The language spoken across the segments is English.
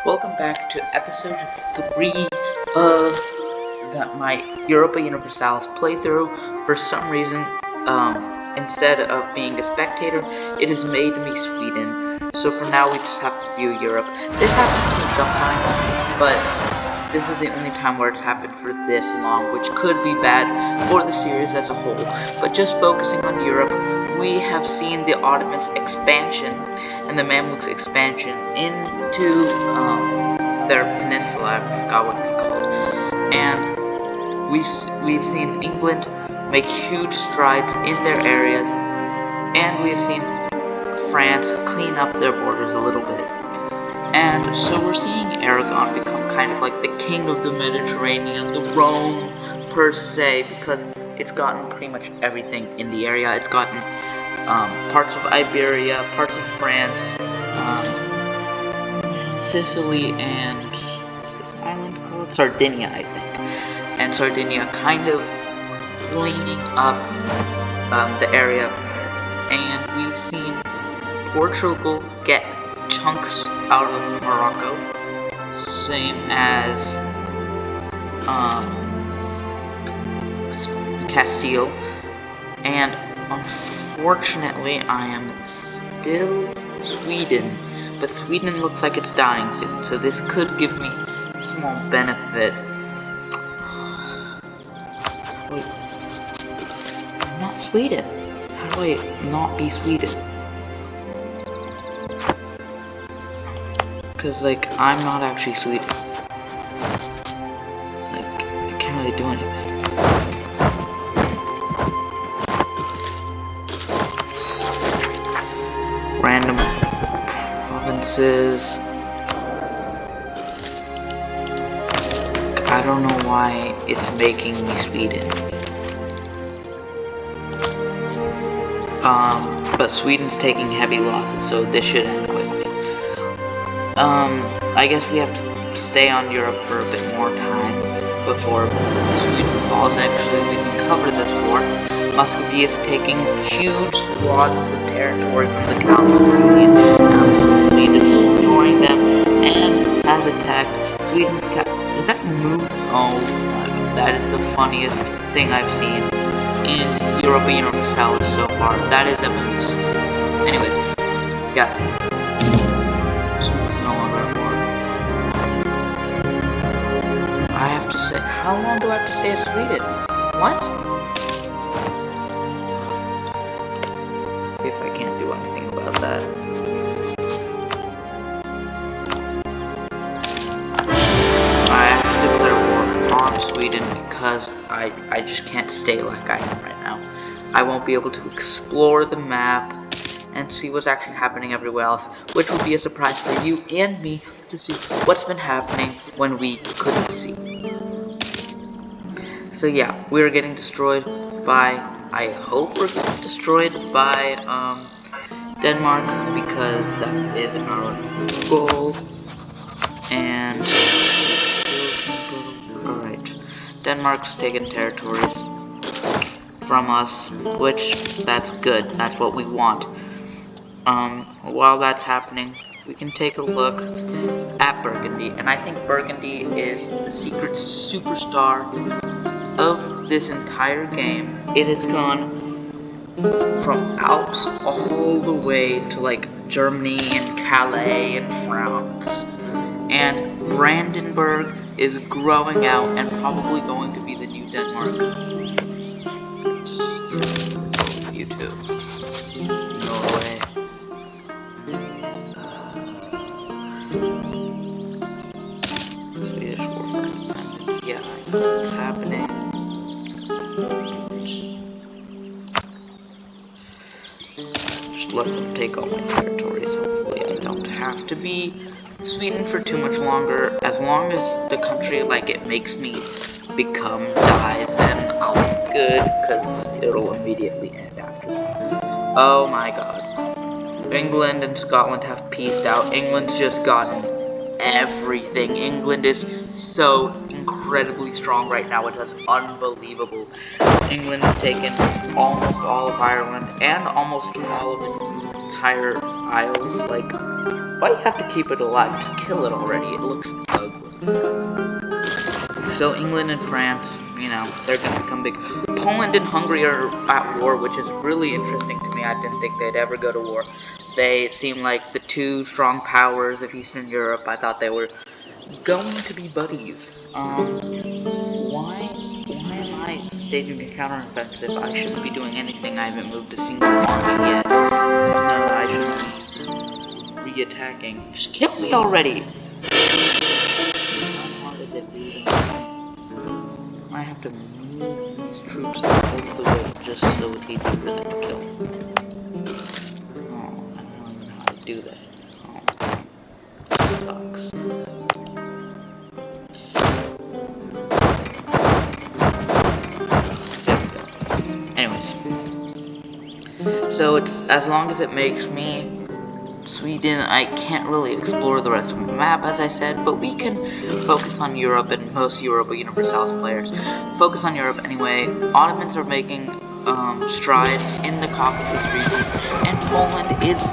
Welcome back to episode 3 of my Europa Universalis playthrough. For some reason, instead of being a spectator, it has made me Sweden. So for now, we just have to view Europe. This happens to me sometimes, but this is the only time where it's happened for this long, which could be bad for the series as a whole. But just focusing on Europe, we have seen the Ottomans' expansion and the Mamluks' expansion into their peninsula. I forgot what it's called. And we've seen England make huge strides in their areas, and we've seen France clean up their borders a little bit. And so we're seeing Aragon become kind of like the king of the Mediterranean, the Rome per se, because it's gotten pretty much everything in the area. It's gotten parts of Iberia, parts of France, Sicily, and what's this island called? Sardinia, I think. And Sardinia kind of cleaning up the area. And we've seen Portugal get chunks out of Morocco, same as Castile, and unfortunately I am still Sweden, but Sweden looks like it's dying soon, so this could give me a small benefit. Wait, I'm not Sweden. How do I not be Sweden? Because, like, I'm not actually Sweden. Like, I can't really do anything. Random provinces. I don't know why it's making me Sweden. But Sweden's taking heavy losses, so this should end quickly. I guess we have to stay on Europe for a bit more time before Sweden falls. Actually, we can cover this war. Muscovy is taking huge swaths of territory from the Caledonian, absolutely destroying them, and has attacked Sweden's Is that moose? Oh my god, that is the funniest thing I've seen in Europa Universalis so far. That is a moose. Anyway, yeah. I have to say, how long do I have to stay as Sweden? What? Let's see if I can't do anything about that. I have to declare war on Sweden because I just can't stay like I am right now. I won't be able to explore the map and see what's actually happening everywhere else, which will be a surprise for you and me to see what's been happening when we couldn't see. So yeah, we're getting destroyed by, I hope we're getting destroyed by Denmark, because that is our goal. And alright, Denmark's taken territories from us, which that's good, that's what we want. While that's happening, we can take a look at Burgundy, and I think Burgundy is the secret superstar of this entire game. It has gone from Alps all the way to like Germany and Calais and France, and Brandenburg is growing out and probably going to be the new Denmark. You too. Norway. Swedish War for Independence. Yeah, I know what's happening. Just let them take all my territories. Hopefully I don't have to be Sweden for too much longer. As long as the country like it makes me become dies, then I'll be good, because it'll immediately end after that. Oh my god. England and Scotland have peaced out. England's just gotten everything. England is so incredibly strong right now. It is unbelievable. England has taken almost all of Ireland and almost all of its entire isles. Like, Why do you have to keep it alive? Just kill it already. It looks ugly. So England and France, you know, they're gonna become big. Poland and Hungary are at war, which is really interesting to me. I didn't think they'd ever go to war. They seem like the two strong powers of Eastern Europe. I thought they were going to be buddies. Why am I staging a counteroffensive? I shouldn't be doing anything. I haven't moved a single army yet. No, I shouldn't be re-attacking. Just kill me already! How hard is it being? I have to move these troops out of the way just so it's easier for them to kill. Oh, I don't even know how to do that. Oh, sucks. So it's as long as it makes me Sweden, I can't really explore the rest of the map, as I said, but we can focus on Europe, and most Europa Universalis players focus on Europe anyway. Ottomans are making strides in the Caucasus region, and Poland is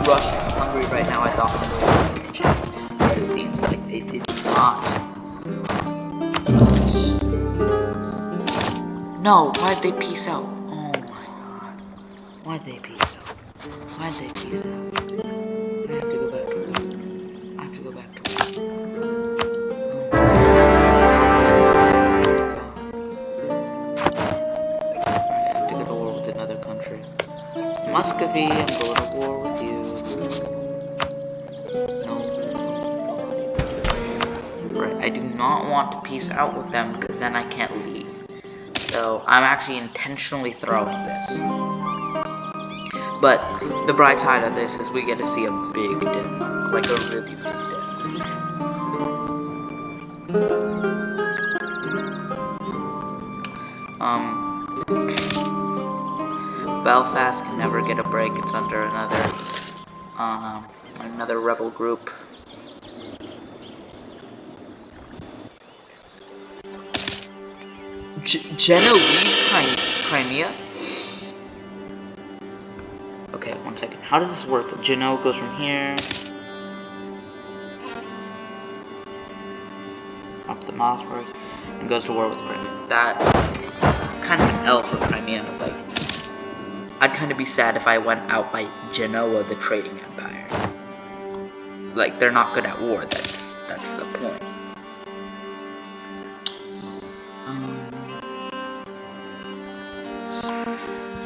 rushing Hungary right now. I thought they were checked, but it seems like they did not. No, why'd they peace out? Oh my god. Why'd they peace out? Why'd they peace out? I have to go back to it. I have to go back to it. I have to go to war with another country. Muscovy, I'm going to war with you. No. Right, I do not want to peace out with them because then I can't leave. So I'm actually intentionally throwing this. But the bright side of this is we get to see a big Denmark, like a really big Denmark. Belfast can never get a break. It's under another rebel group. Genoese Crimea? Okay, 1 second. How does this work? Genoa goes from here up the Mossberg and goes to war with Crimea. That kind of an L for Crimea. Like, I'd kind of be sad if I went out by Genoa, the trading empire. Like, they're not good at war. That's the point.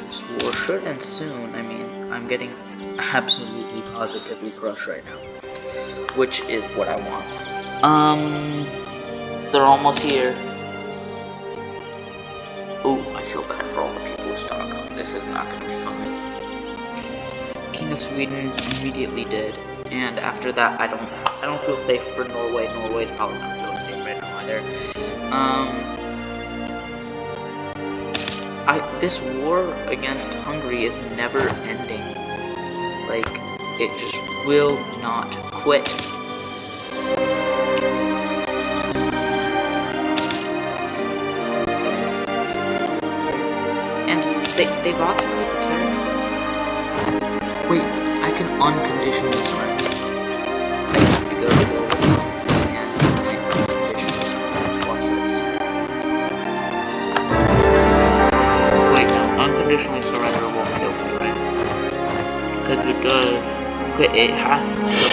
This war should end soon. I mean, I'm getting absolutely positively crushed right now, which is what I want. They're almost here. Oh, I feel bad for all the people of Stockholm. This is not gonna be fun. King of Sweden immediately dead, and after that, I don't feel safe for Norway. Norway's probably not feeling safe right now either. This war against Hungary is never ending. Like, it just will not quit. And they've occupied the territory. Wait, I can unconditionally surrender. I have to go to war with them, and I unconditionally surrender. Watch this. Wait, no, unconditionally surrender won't kill me, right? Because it does. It has to kill me.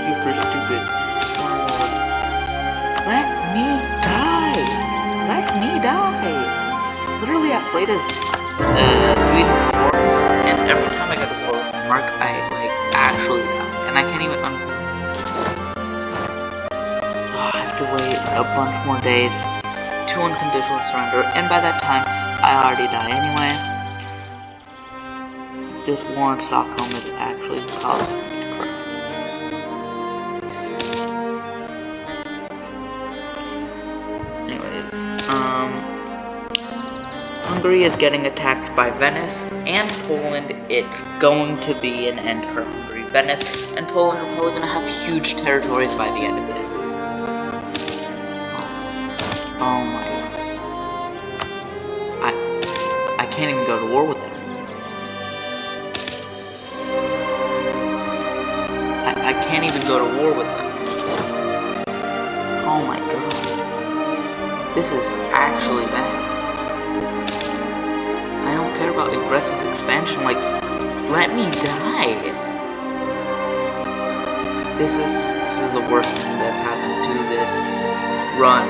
Super stupid. Let me die! Let me die! Literally, I've played as Sweden before, and every time I get a war mark, I actually die, and I can't even I have to wait a bunch more days to unconditional surrender, and by that time, I already die anyway. This war in Stockholm is actually causing me to cry. Anyways, Hungary is getting attacked by Venice and Poland. It's going to be an end for Hungary. Venice and Poland are probably going to have huge territories by the end of this. Oh my god. I can't even go to war with them. I can't even go to war with them. Oh my god. This is actually bad. I don't care about aggressive expansion, like, let me die. This is the worst thing that's happened to this run.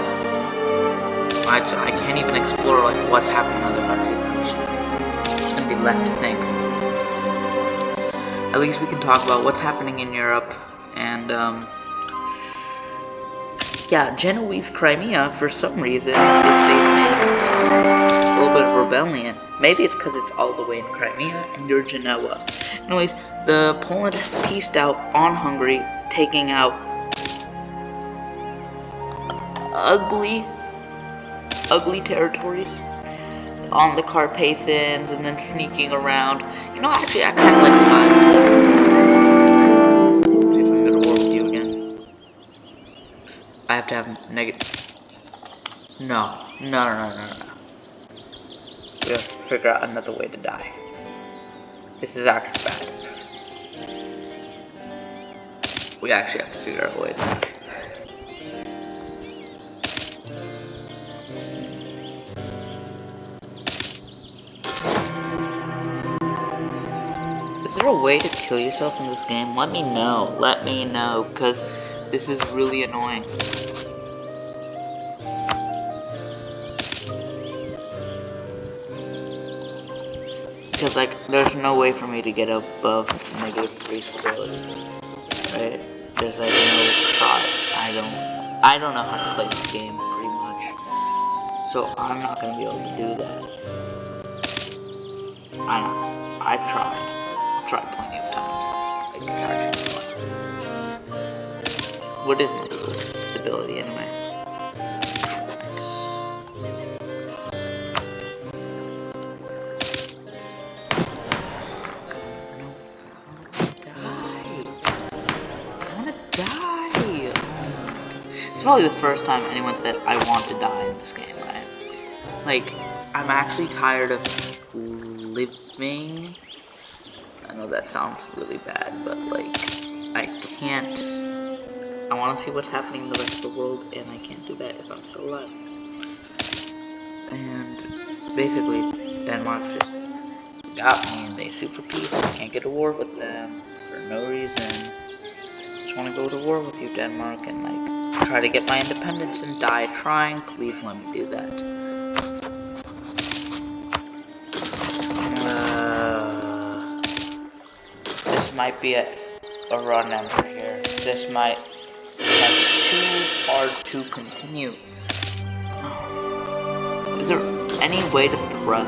I can't even explore like what's happening in other countries. I'm just gonna be left to think. At least we can talk about what's happening in Europe, and yeah, Genoese Crimea for some reason is facing a little bit of rebellion. Maybe it's because it's all the way in Crimea and you're Genoa. Anyways, the Poland has pieced out on Hungary, taking out ugly territories on the Carpathians, and then sneaking around. You know, actually, I kind of like the vibe. See if I can go to war with you again. I have to have negative. No. We have to figure out another way to die. This is actually bad. We actually have to figure out a way to die. Is there a way to kill yourself in this game? Let me know. Let me know, because this is really annoying. Because, like, there's no way for me to get above -3 stability. Right? There's, like, no shot. I don't know how to play this game, pretty much. So, I'm not gonna be able to do that. I know. I've tried plenty of times. Like, it's actually fun. What is my stability, anyway? It's probably the first time anyone said, I want to die in this game, right? Like, I'm actually tired of living. I know that sounds really bad, but, like, I can't. I want to see what's happening in the rest of the world, and I can't do that if I'm still alive. And, basically, Denmark just got me, and they sue for peace. I can't get to war with them for no reason. I want to go to war with you, Denmark, and like try to get my independence and die trying. Please let me do that. This might be a run ender here. This might be too hard to continue. Is there any way to throw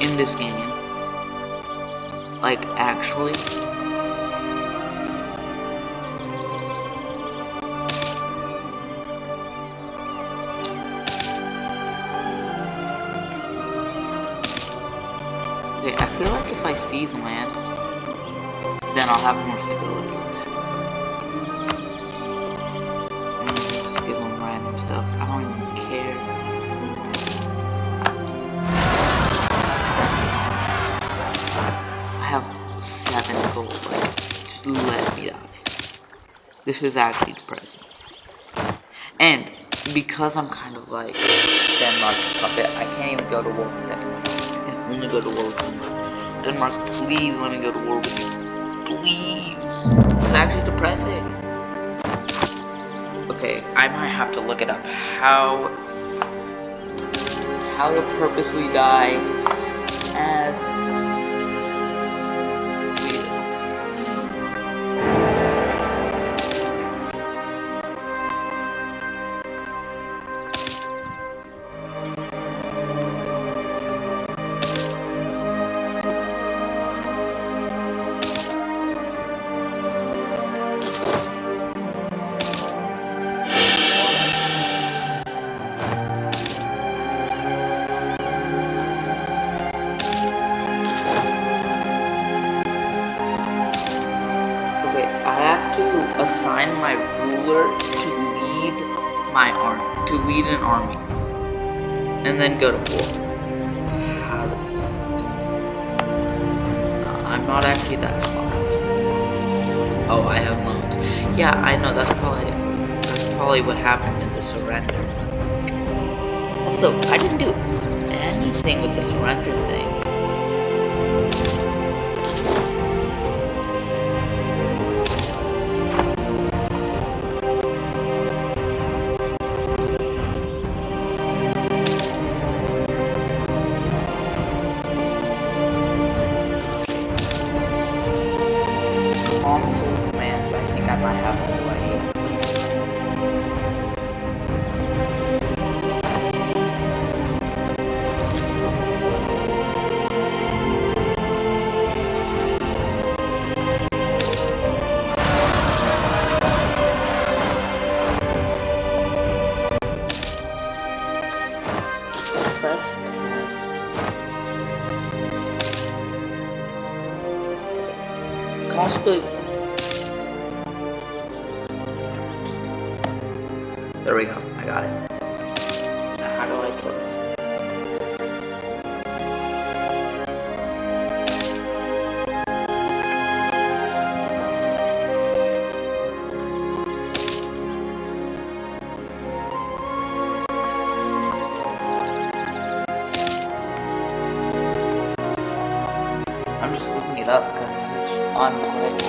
in this game? Like, actually? Okay, I feel like if I seize land, then I'll have more stability. Just give them random stuff. I don't even care. I have 7 gold. Like, just let me die. This is actually depressing. And because I'm kind of like Denmark's puppet, I can't even go to war with Denmark. Only go to war with Denmark. Denmark, please let me go to war with you. Please. It's actually depressing. Okay, I might have to look it up. How to purposely die as Sweden. Assign my ruler to lead my army. to lead an army and then go to war. I'm not actually that smart. Oh, I have loans. Yeah, I know, that's probably what happened in the surrender. Also, I didn't do anything with the surrender thing. Console commands, I think I might have them right here. Possibly. There we go. I got it. Now how do I close? I'm just looking it up because this is unplayable.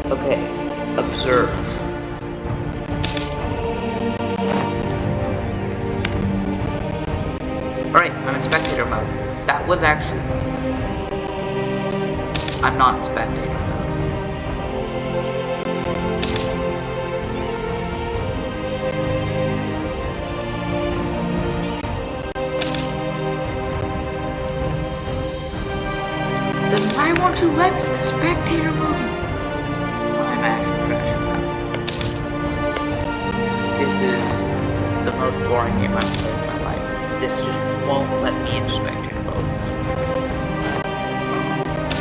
Okay, observe. Alright, I'm in spectator mode. That was actually... I'm not in spectator mode. Then why won't you let me in spectator mode? I'm actually crashing out. This is the most boring game I've played in my life. This just won't let me into spectator mode.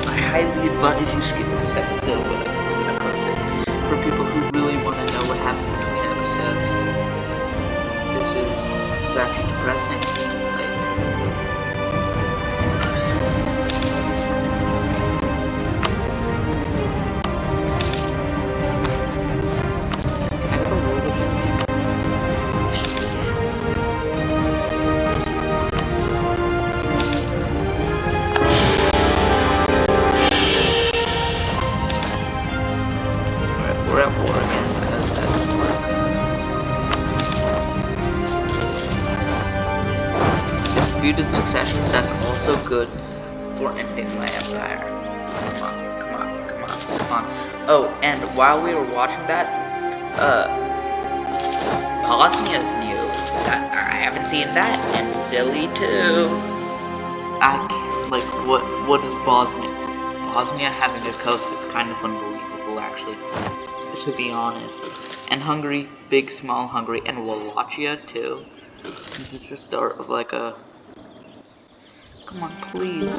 I highly advise you skip this episode, but I'm still gonna post it for people who really want to know what happened between episodes. This is actually depressing. We're at war again. Disputed succession, that's also good for ending my empire. Come on. Oh, and while we were watching that, Bosnia's new. I haven't seen that, and Silly too. What is Bosnia? Bosnia having a coast is kind of unbelievable, actually, to be honest. And Hungary, big, small Hungary, and Wallachia too. This is the start of like a... Come on, please.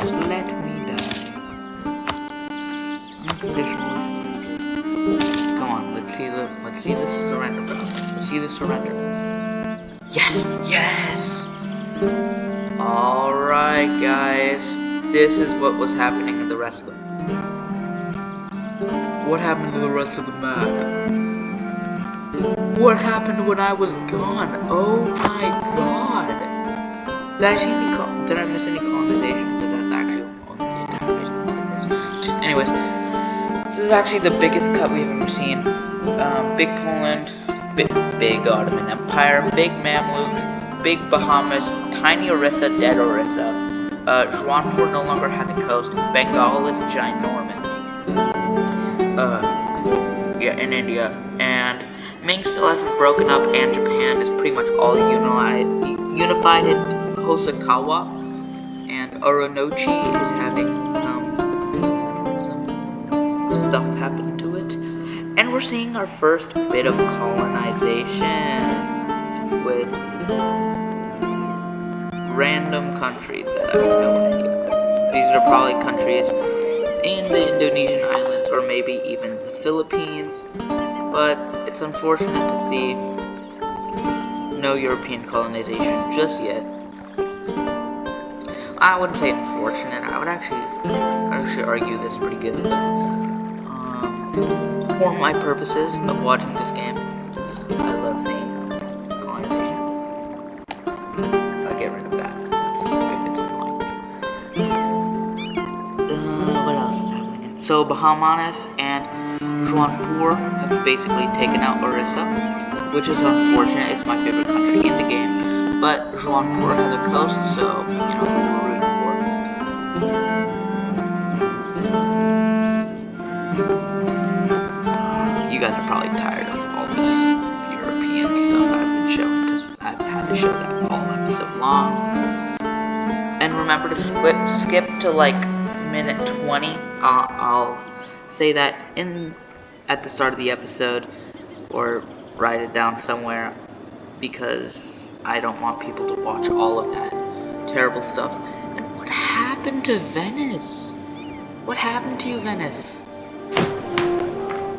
Just let me die. Unconditionalist. Come on, let's see this surrender, bro. Let's see this surrender. Yes! Alright, guys. This is what was happening in the rest of the... What happened to the rest of the map? What happened when I was gone? Oh my god! Did I miss any colonization? Because that's actually only the entire reason. Anyways, this is actually the biggest cut we've ever seen. Big Poland, big Ottoman Empire, big Mamluks, big Bahamas, tiny Orissa, dead Orissa. Juanpur no longer has a coast. Bengal is ginormous. Yeah, in India. And Ming still hasn't broken up, and Japan is pretty much all unified in Hosokawa. And Oronochi is having some stuff happen to it. And we're seeing our first bit of colonization with random countries that I have no idea. These are probably countries in the Indonesian islands or maybe even the Philippines, but it's unfortunate to see no European colonization just yet. I wouldn't say unfortunate, I would actually argue this pretty good. For my purposes of watching this game, I love seeing colonization. I'll get rid of that if it's annoying. What else is happening? So Bahamanas and Jaunpur have basically taken out Orissa, which is unfortunate. It's my favorite country in the game, but Jaunpur has a coast, so you know we're rooting for it. You guys are probably tired of all this European stuff I've been showing because I've had to show that all episode long. And remember to skip to like minute 20. I'll say that at the start of the episode, or write it down somewhere, because I don't want people to watch all of that terrible stuff. And what happened to Venice? What happened to you, Venice?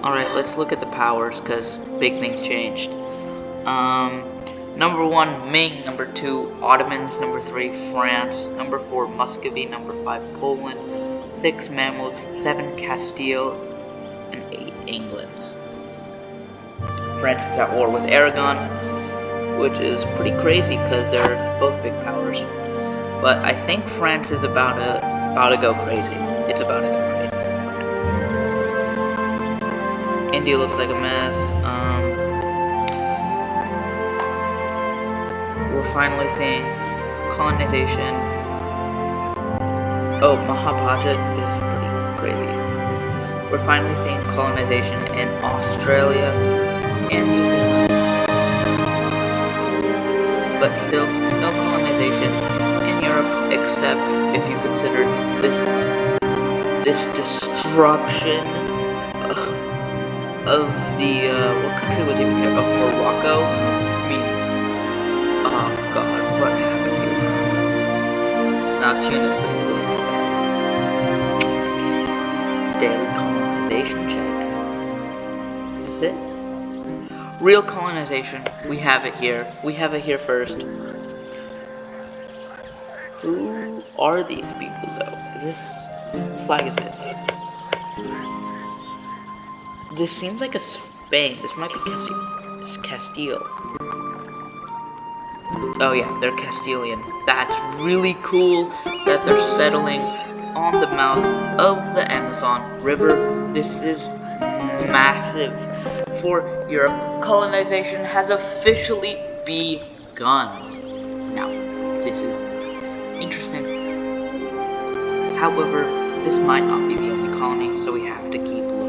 Alright, let's look at the powers, because big things changed. Number 1, Ming. Number 2, Ottomans. Number 3, France. Number 4, Muscovy. Number 5, Poland. 6, Mamluks. 7, Castile. And 8, England. France is at war with Aragon, which is pretty crazy, because they're both big powers. But I think France is about to go crazy. It's about to go crazy. India looks like a mess. We're finally seeing colonization. Oh, Mahabharat is pretty crazy. We're finally seeing colonization in Australia and New Zealand. But still, no colonization in Europe, except if you consider this destruction of the, what country was even here? Of Morocco? I mean, oh god, what happened here? Now Tunis, basically. Daily colonization check. Is this it? Real colonization. We have it here. We have it here first. Who are these people, though? Is this flag is this? This seems like a Spain. This might be Castile. Oh yeah, they're Castilian. That's really cool that they're settling on the mouth of the Amazon River. This is massive for Europe. Colonization has officially begun. Now, this is interesting. However, this might not be the only colony, so we have to keep looking.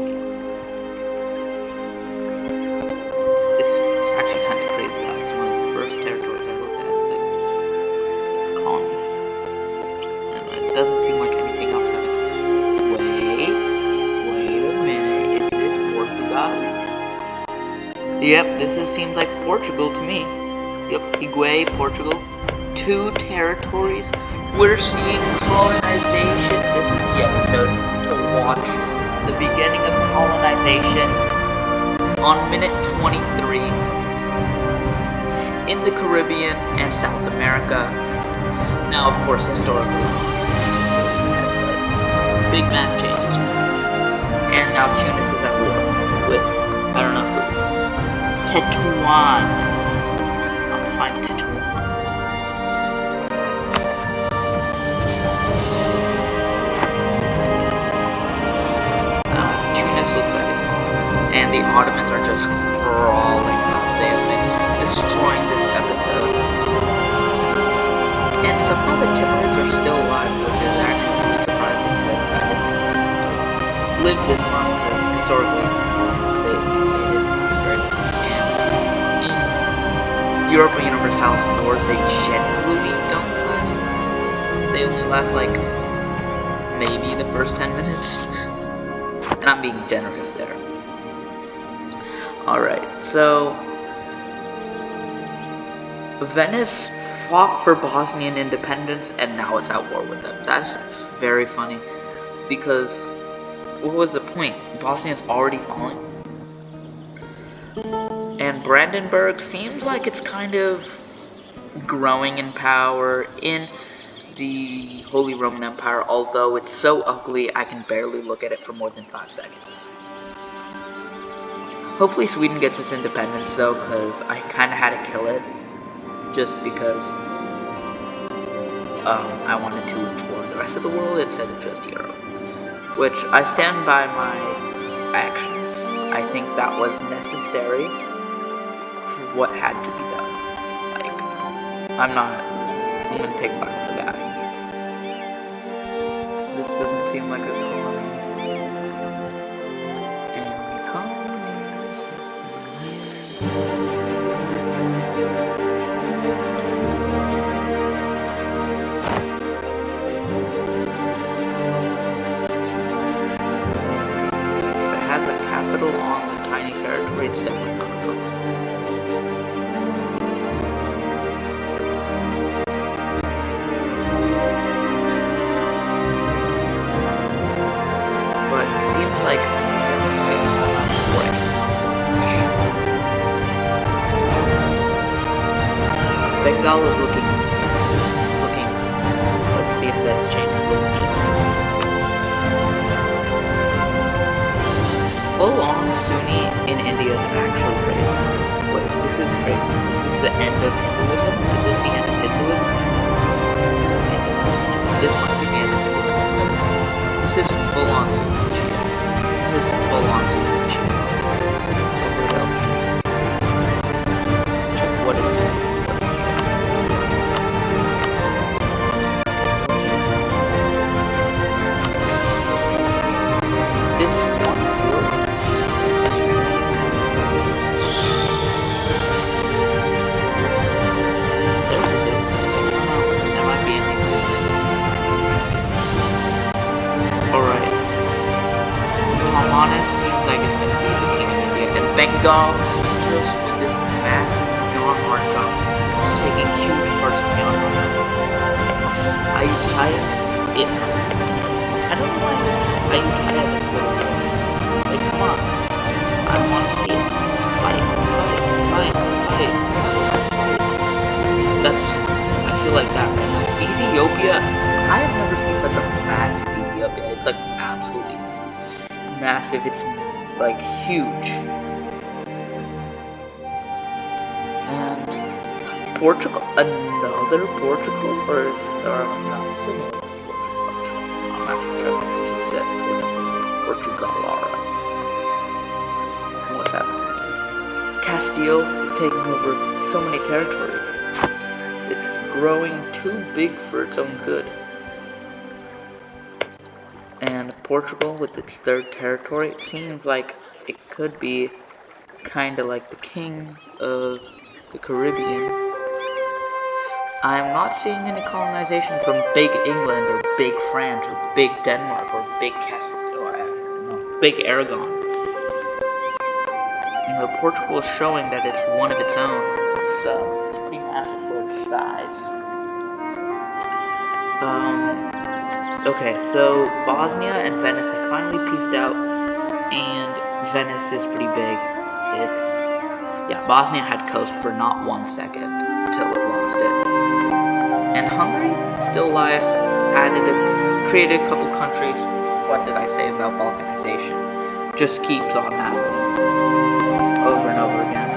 It's actually kind of crazy how it's one of the first territories I looked at. It's a colony. And it doesn't seem like anything else has a colony. Wait a minute. Is this Portugal? Yep, this seems like Portugal to me. Yep, Higuaín, Portugal. 2 territories. We're seeing colonization. This is the episode to watch. The beginning of colonization on minute 23 in the Caribbean and South America. Now, of course, historically, big map changes. And now Tunis is at war with, I don't know who, Tetuan. I'm gonna find Tetuan. And the Ottomans are just crawling up. They have been destroying this episode. And somehow the Timurids are still alive, which is actually surprising that I didn't live this long, because historically they didn't last very long. And in Europa Universalis IV, they generally don't last. They only last like maybe the first 10 minutes. And I'm being generous there. Alright, so Venice fought for Bosnian independence and now it's at war with them. That's very funny because what was the point? Bosnia's already falling. And Brandenburg seems like it's kind of growing in power in the Holy Roman Empire, although it's so ugly I can barely look at it for more than 5 seconds. Hopefully Sweden gets its independence though, because I kind of had to kill it just because I wanted to explore the rest of the world instead of just Europe, which I stand by my actions. I think that was necessary for what had to be done. Like, I'm gonna take back the guy. This doesn't seem like a colony. And colonies. If it has a capital on the tiny territory, it's definitely not a colony. Like Bengal is looking. Let's see if this changes a little bit. Full-on Sunni in India is actually crazy. Wait, this is crazy. This is the end of Hinduism. Is this the end of Hinduism? This might be the end of Hinduism. This is full-on Sunni. It's full on Swedish. Check what is it. This one word. There it is. That might be anything. Alright. Honest seems like it's going to be the king of India, and Bengal, just with this massive Myanmar jump, is taking huge parts of Myanmar. Ayutthaya, I don't know why Ayutthaya is really good. Like, come on, I want to see it. Fight. That's, I feel like that. Ethiopia, I have never seen such a massive Ethiopia. It's like absolutely massive. It's like huge. And Portugal, another Portugal, or no, this isn't Portugal. I'm actually trying to say Portugal. Alright. What's happening? Castile is taking over so many territories. It's growing too big for its own good. And Portugal, with its 3rd territory, it seems like it could be kind of like the king of the Caribbean. I'm not seeing any colonization from Big England or Big France or Big Denmark or Big Big Aragon. You know, Portugal is showing that it's one of its own. It's pretty massive for its size. Okay, so Bosnia and Venice have finally peaced out, and Venice is pretty big. Yeah, Bosnia had coast for not 1 second until it lost it. And Hungary, still alive, created a couple countries. What did I say about balkanization? Just keeps on happening, over and over again.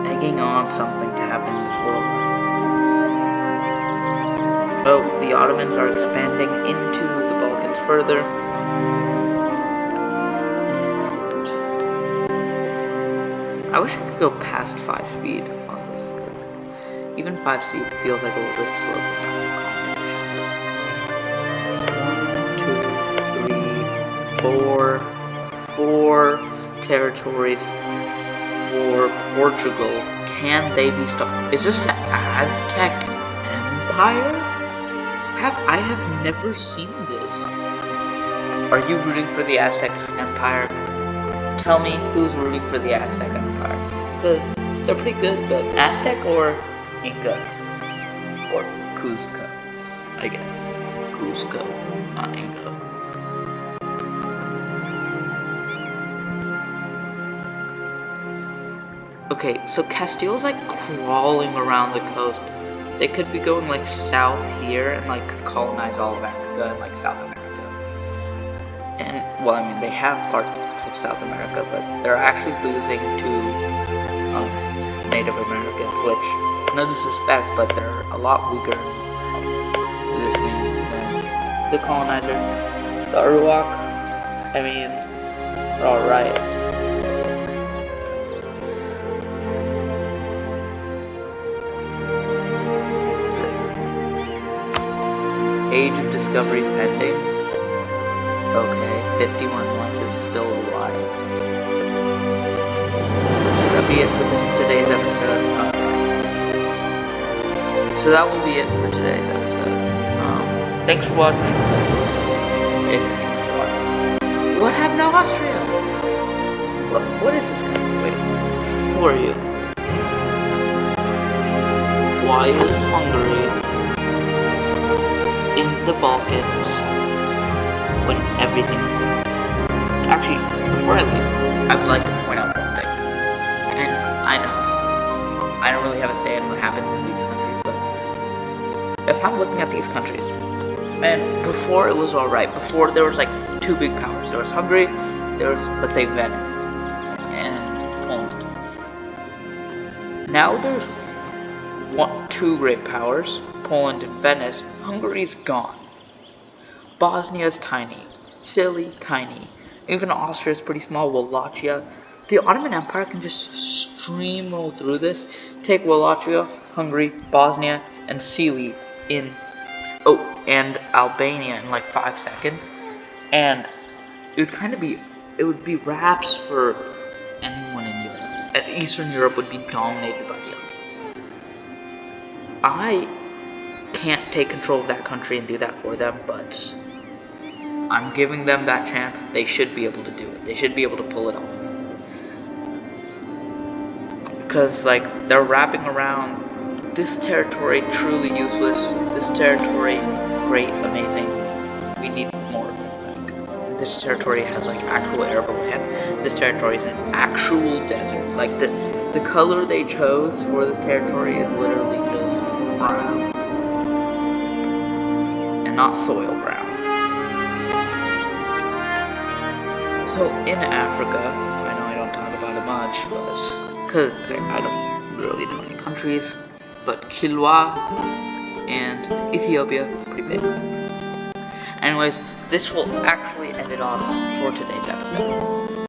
Egging on something to happen in this world. Oh, the Ottomans are expanding into the Balkans further. I wish I could go past 5 speed on this, because even 5 speed feels like a little bit slow for passive complication. 1, 2, 3, 4 territories for Portugal. Can they be stopped? Is this the Aztec Empire? I have never seen this. Are you rooting for the Aztec Empire? Tell me who's rooting for the Aztec Empire. Because They're pretty good, but Aztec or Inca or Cusco, I guess. Cusco, not Inca. Okay, so Castile's like crawling around the coast. They could be going like south here and like colonize all of Africa and like South America. And well, I mean they have parts of South America, but they're actually losing to Native Americans, which no disrespect, but they're a lot weaker in this game than the colonizer. The Arawak, I mean, they're alright. Age of Discovery pending. Okay, 51 months is still a while. So that'll be it for today's episode. So that will be it for today's episode. Thanks for watching. What happened to Austria? What is this guy? Wait, who are you? Why is Hungary in the Balkans when everything is good? Actually, before I leave, I would like to point out one thing. And I know I don't really have a say in what happens in these countries, but if I'm looking at these countries, man, before it was alright. Before there was like two big powers. There was Hungary, there was, let's say, Venice, and Poland. Now there's two great powers, Poland and Venice. Hungary's gone. Bosnia's tiny. Silly, tiny. Even Austria's pretty small. Wallachia. The Ottoman Empire can just steamroll through this. Take Wallachia, Hungary, Bosnia, and Sicily in... Oh, and Albania in like 5 seconds. And it would kind of be... It would be wraps for anyone in Europe. And Eastern Europe would be dominated by the Ottomans. I can't take control of that country and do that for them, but I'm giving them that chance. They should be able to do it. They should be able to pull it off. Because, like, they're wrapping around this territory truly useless. This territory, great, amazing. We need more of it. Like, this territory has, like, actual arable land. This territory is an actual desert. Like, the color they chose for this territory is literally just brown. And not soil brown. So, in Africa, I know I don't talk about it much, because I don't really know any countries, but Kilwa and Ethiopia, pretty big. Anyways, this will actually end it off for today's episode.